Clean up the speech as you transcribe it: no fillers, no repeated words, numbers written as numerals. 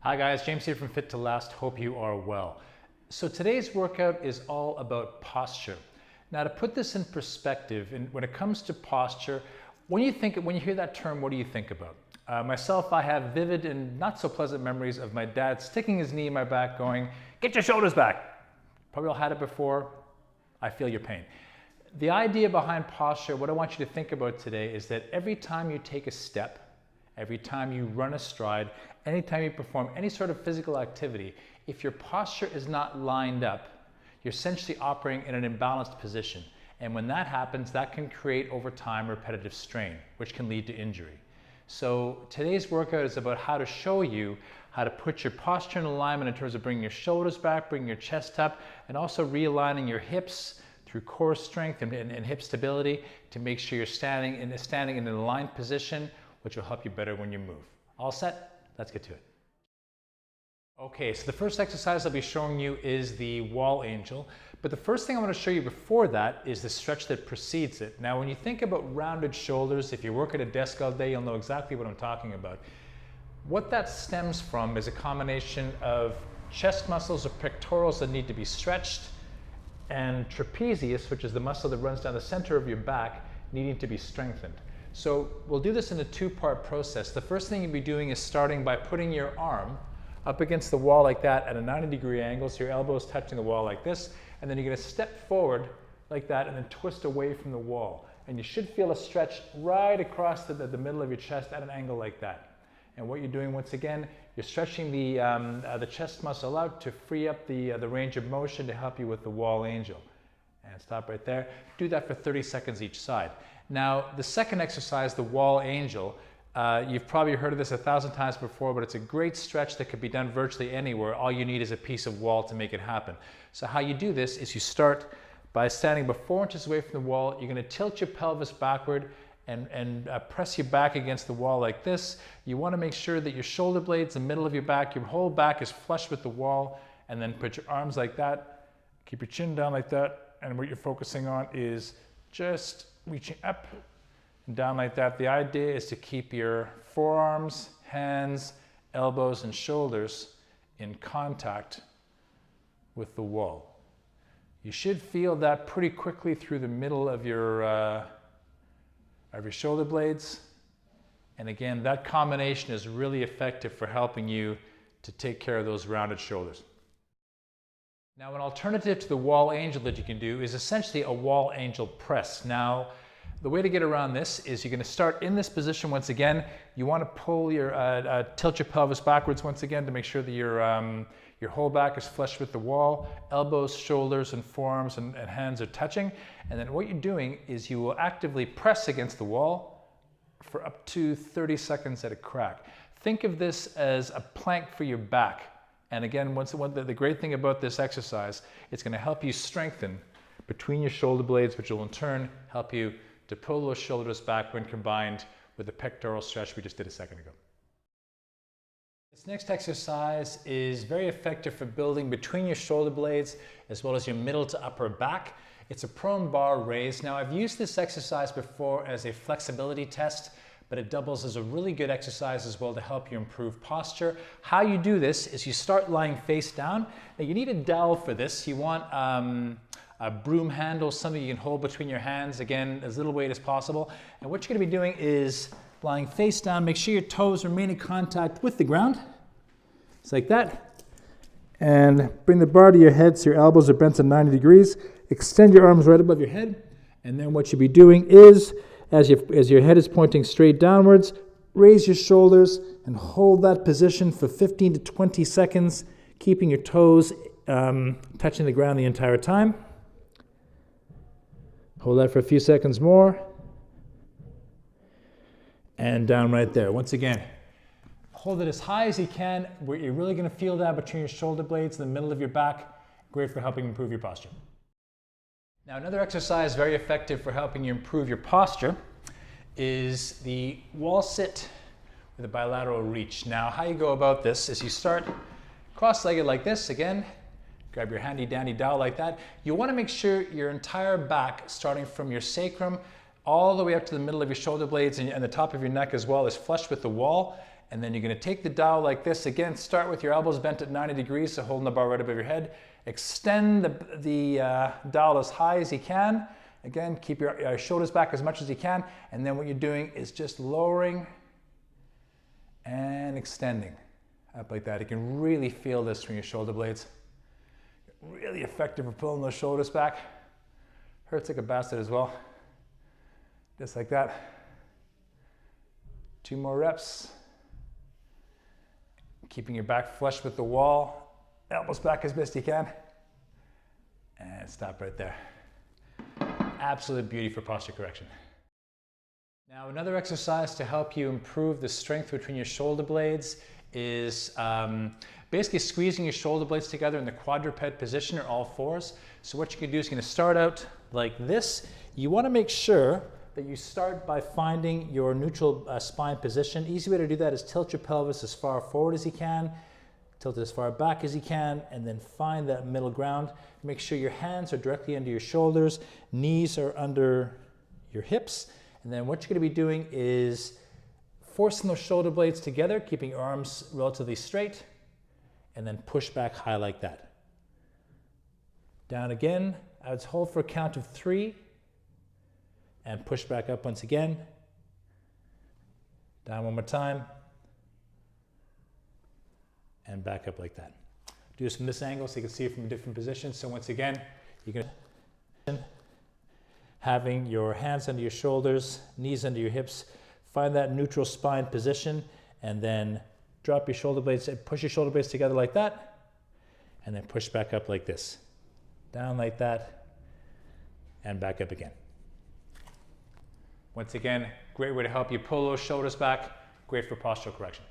Hi guys, James here from Fit to Last. Hope you are well. So today's workout is all about posture. Now to put this in perspective, when it comes to posture, when you hear that term, what do you think about? Myself, I have vivid and not so pleasant memories of my dad sticking his knee in my back going, "Get your shoulders back." Probably all had it before. I feel your pain. The idea behind posture, what I want you to think about today is that every time you take a step, every time you run a stride, anytime you perform any sort of physical activity, if your posture is not lined up, you're essentially operating in an imbalanced position. And when that happens, that can create over time repetitive strain, which can lead to injury. So today's workout is about how to show you how to put your posture in alignment in terms of bringing your shoulders back, bringing your chest up, and also realigning your hips through core strength and hip stability to make sure you're standing in an aligned position, which will help you better when you move. All set? Let's get to it. Okay, so the first exercise I'll be showing you is the wall angel. But the first thing I want to show you before that is the stretch that precedes it. Now, when you think about rounded shoulders, if you work at a desk all day, you'll know exactly what I'm talking about. What that stems from is a combination of chest muscles or pectorals that need to be stretched and trapezius, which is the muscle that runs down the center of your back, needing to be strengthened. So we'll do this in a two-part process. The first thing you'll be doing is starting by putting your arm up against the wall like that at a 90-degree angle, so your elbow is touching the wall like this, and then you're going to step forward like that and then twist away from the wall. And you should feel a stretch right across the middle of your chest at an angle like that. And what you're doing, once again, you're stretching the chest muscle out to free up the range of motion to help you with the wall angel. And stop right there. Do that for 30 seconds each side. Now, the second exercise, the wall angel, you've probably heard of this 1,000 times before, but it's a great stretch that can be done virtually anywhere. All you need is a piece of wall to make it happen. So how you do this is you start by standing about 4 inches away from the wall. You're going to tilt your pelvis backward and press your back against the wall like this. You want to make sure that your shoulder blades, the middle of your back, your whole back is flush with the wall, and then put your arms like that. Keep your chin down like that, and what you're focusing on is just reaching up and down like that. The idea is to keep your forearms, hands, elbows, and shoulders in contact with the wall. You should feel that pretty quickly through the middle of your shoulder blades. And again, that combination is really effective for helping you to take care of those rounded shoulders. Now, an alternative to the wall angel that you can do is essentially a wall angel press. Now, the way to get around this is you're going to start in this position once again. You want to pull tilt your pelvis backwards once again to make sure that your whole back is flush with the wall. Elbows, shoulders, and forearms and hands are touching. And then what you're doing is you will actively press against the wall for up to 30 seconds at a crack. Think of this as a plank for your back. And again, the great thing about this exercise, it's going to help you strengthen between your shoulder blades, which will in turn help you to pull those shoulders back when combined with the pectoral stretch we just did a second ago. This next exercise is very effective for building between your shoulder blades as well as your middle to upper back. It's a prone bar raise. Now, I've used this exercise before as a flexibility test, but it doubles as a really good exercise as well to help you improve posture. How you do this is you start lying face down. Now, you need a dowel for this. You want a broom handle, something you can hold between your hands, again, as little weight as possible. And what you're going to be doing is lying face down. Make sure your toes remain in contact with the ground. It's like that. And bring the bar to your head so your elbows are bent at 90 degrees. Extend your arms right above your head. And then what you'll be doing is, as your head is pointing straight downwards, raise your shoulders and hold that position for 15 to 20 seconds, keeping your toes touching the ground the entire time. Hold that for a few seconds more. And down right there. Once again, hold it as high as you can, where you're really going to feel that between your shoulder blades in the middle of your back. Great for helping improve your posture. Now, another exercise very effective for helping you improve your posture is the wall sit with a bilateral reach. Now, how you go about this is you start cross-legged like this. Again, grab your handy dandy dowel like that. You want to make sure your entire back, starting from your sacrum all the way up to the middle of your shoulder blades and the top of your neck as well, is flush with the wall. And then you're going to take the dowel like this. Again, start with your elbows bent at 90 degrees, so holding the bar right above your head. Extend the dowel as high as you can. Again, keep your shoulders back as much as you can. And then what you're doing is just lowering and extending up like that. You can really feel this from your shoulder blades. Really effective for pulling those shoulders back. Hurts like a bastard as well. Just like that. 2 more reps. Keeping your back flush with the wall. Elbows back as best you can. And stop right there. Absolute beauty for posture correction. Now, another exercise to help you improve the strength between your shoulder blades is basically squeezing your shoulder blades together in the quadruped position, or all fours. So what you can do is you're going to start out like this. You want to make sure that you start by finding your neutral spine position. Easy way to do that is tilt your pelvis as far forward as you can, tilt it as far back as you can, and then find that middle ground. Make sure your hands are directly under your shoulders, knees are under your hips, and then what you're going to be doing is forcing those shoulder blades together, keeping your arms relatively straight, and then push back high like that. Down again. I would hold for a count of 3, and push back up once again. Down one more time, and back up like that. Do this from this angle so you can see it from different positions. So once again, you're going to having your hands under your shoulders, knees under your hips, find that neutral spine position, and then drop your shoulder blades, push your shoulder blades together like that, and then push back up like this. Down like that, and back up again. Once again, great way to help you pull those shoulders back, great for postural correction.